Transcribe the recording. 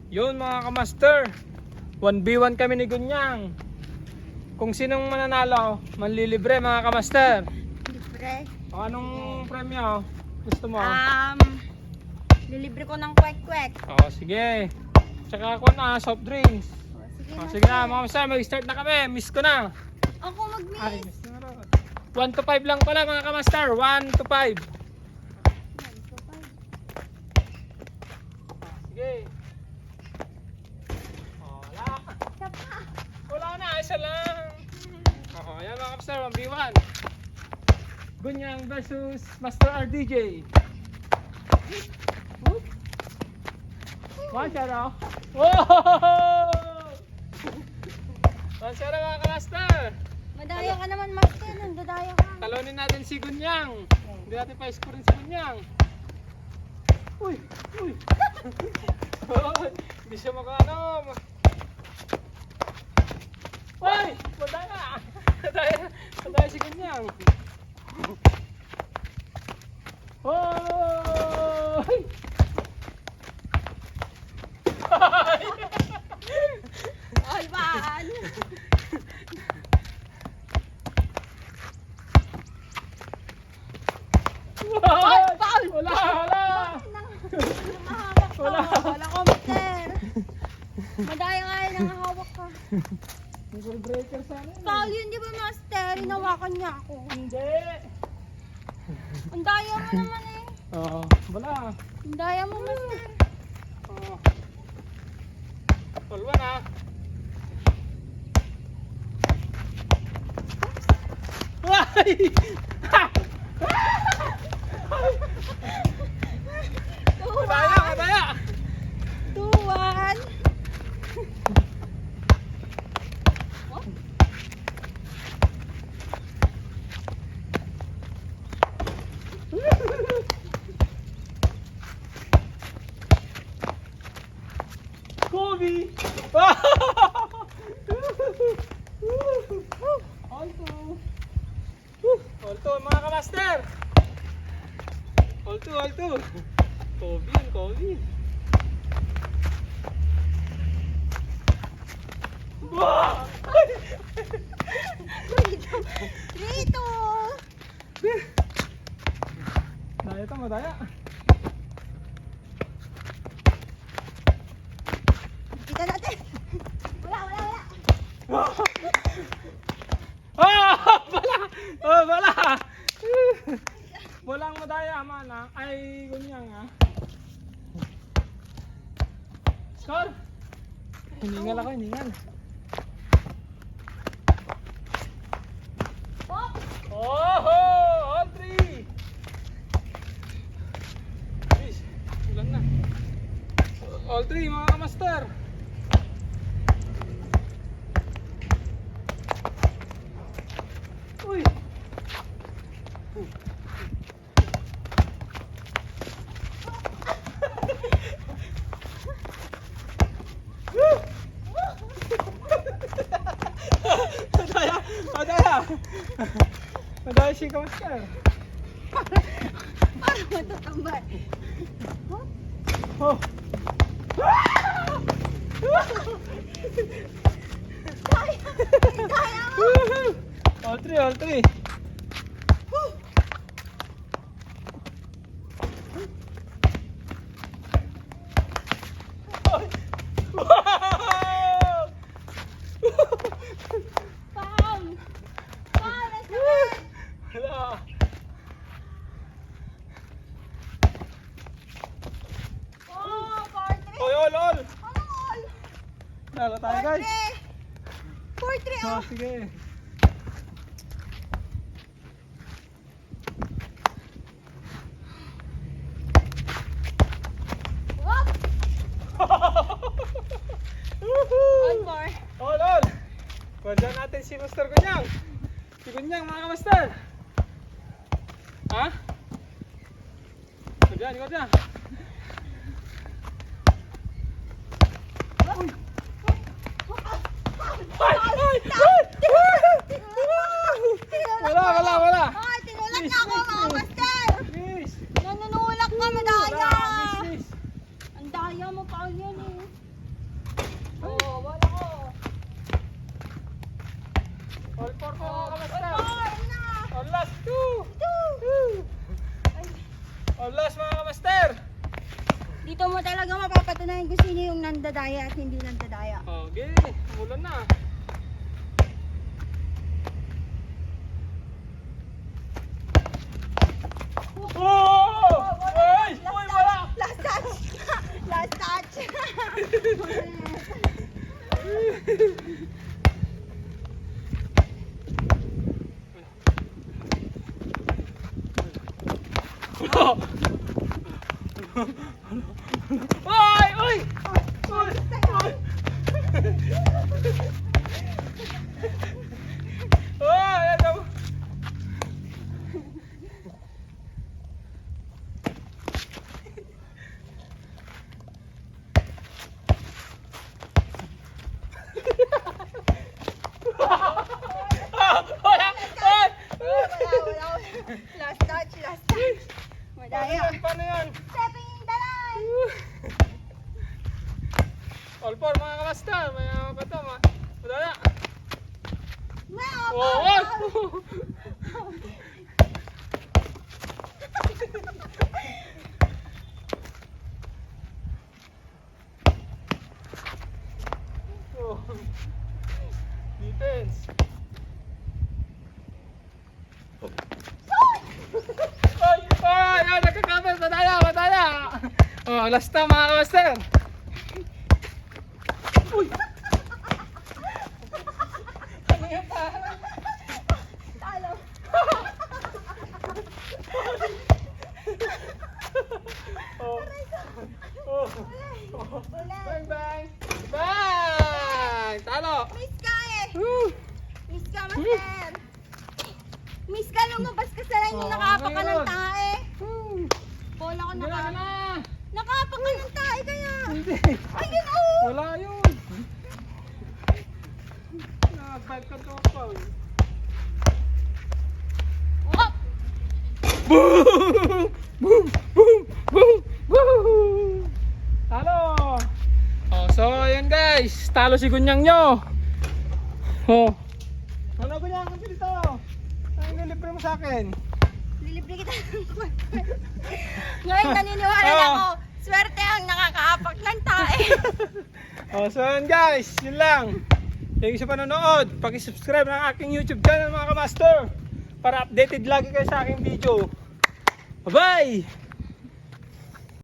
Yun mga kamaster, 1v1 kami ni Gunyang. Kung sinong mananalo, manlilibre mga kamaster. Libre. O anong premyo gusto mo? Lilibre ko ng kwek-kwek. O sige. Tsaka ako na, soft drinks. Sige, O sige na mga kamaster, mag-start na kami. Miss ko na. Ako Ay, mag-miss. miss ko na rin. 1 to 5 lang pala mga kamaster, 1 to 5. Sige. O, wala. Wala na, isa lang. O, yan mga kamaster, 1v1. Gunyang versus Master RDJ. One shot oh. Wow! One shot mga kamaster. Madaya ka naman, Master. Nandadaya ka. Talonin natin si Gunyang. Hindi natin pa-score si Gunyang. Uy! Uy! Hindi siya makano. Uy! Madaya! Madaya si Gunyang. Hoy! Alban! Hoy! Paul! Wala! Wala! Nangahawak ka. Wala. Wala ko, Master. Madaya ka eh, nangahawak ka. Nagul breaker sana. Paul, yun di ba, Master? Hinawakan niya ako. Hindi! Ang daya mo naman eh. Oo. Wala. Ang daya mo, Master. Oo. All one ah. Ay! Ha! Madaya! Madaya! 2-1. Kobe! All two mga kamaster! All two, all two! Kobe yun, Kobe! Bah! 3-2. Daya ito, madaya! Kita natin. Wala. Ah! Bala! Oh, bala! Walang madaya, mana. Ay, gunyang ah. Score! Hiningal ako, hiningal. Oh, Oh! All three! Please, ulan na. All three, mga kamaster. Uy! Madaya! Madaya! Madaya si kamaster. paano matatambay? Oh! Daya mo. All three, all three. Wow! Paul! Paul, ang sakit. Wala. Oh, 4-3. Oy, all, all. Ano, all? Lalo tayo guys. 4-3, Oh, oh. sige. Whoop. All 4. All, all. Kwadyan natin si Master Gunyang. Si Gunyang mga kamaster. Ha? Kwadyan, kwadyan. Ay! Ay! Ay! Wala, wala, wala. Ay, tinulat na ako mga master. Please. Nanunulak ka, madaya. Wala, please, please. Ang daya mo pa yan eh. Papatunayan ko sino yung nandadaya at hindi nandadaya. Okay, umulan na. Oh! Ay! Uy, wala! Last touch! Last touch! Ay! Uy! Uy! Uy! Oh, ayan na. Wala! Ay! Wala. Last touch, last touch. Madaya. Paano yan? Stepping in the line! All four mga kamastar, may kapatam ha. Madala. Wow! Oh, oh. Oh. Defense. Ay, ay, ay, nagkakapal, madala, madala. Oh, last time mga kamastar. Uy! Ano yan pa? Talo. Oh. Oh. Ulit. Bang, bang. Bang! Talo! Miss ka eh! Woo! Miss ka, master! Miss ka, lumabas ka sa line yung Oh, nakapak ka ng ngayon. tae. Woo! Bola ko Hindi na, naka... na! Nakapak ka ng tae kaya! Hindi! Ayun oh! Wala yun! Nag-bad ka to pa. Wop! Boom! Boom! Boom! Boom! Boom! Talo! Oh, so ayan guys, talo si Gunyang nyo. Oh. Ano Gunyang kasi dito? Ay, nilibre mo sa akin. Lilibre kita ng kwarto. Ngayon naniniwala na ako. Swerte ang nakakaapak ng tae. Oh, so ayan guys, yun lang. Thank you sa panonood. Paki-subscribe ng aking YouTube channel mga kamaster para updated lagi kayo sa aking video. Bye-bye!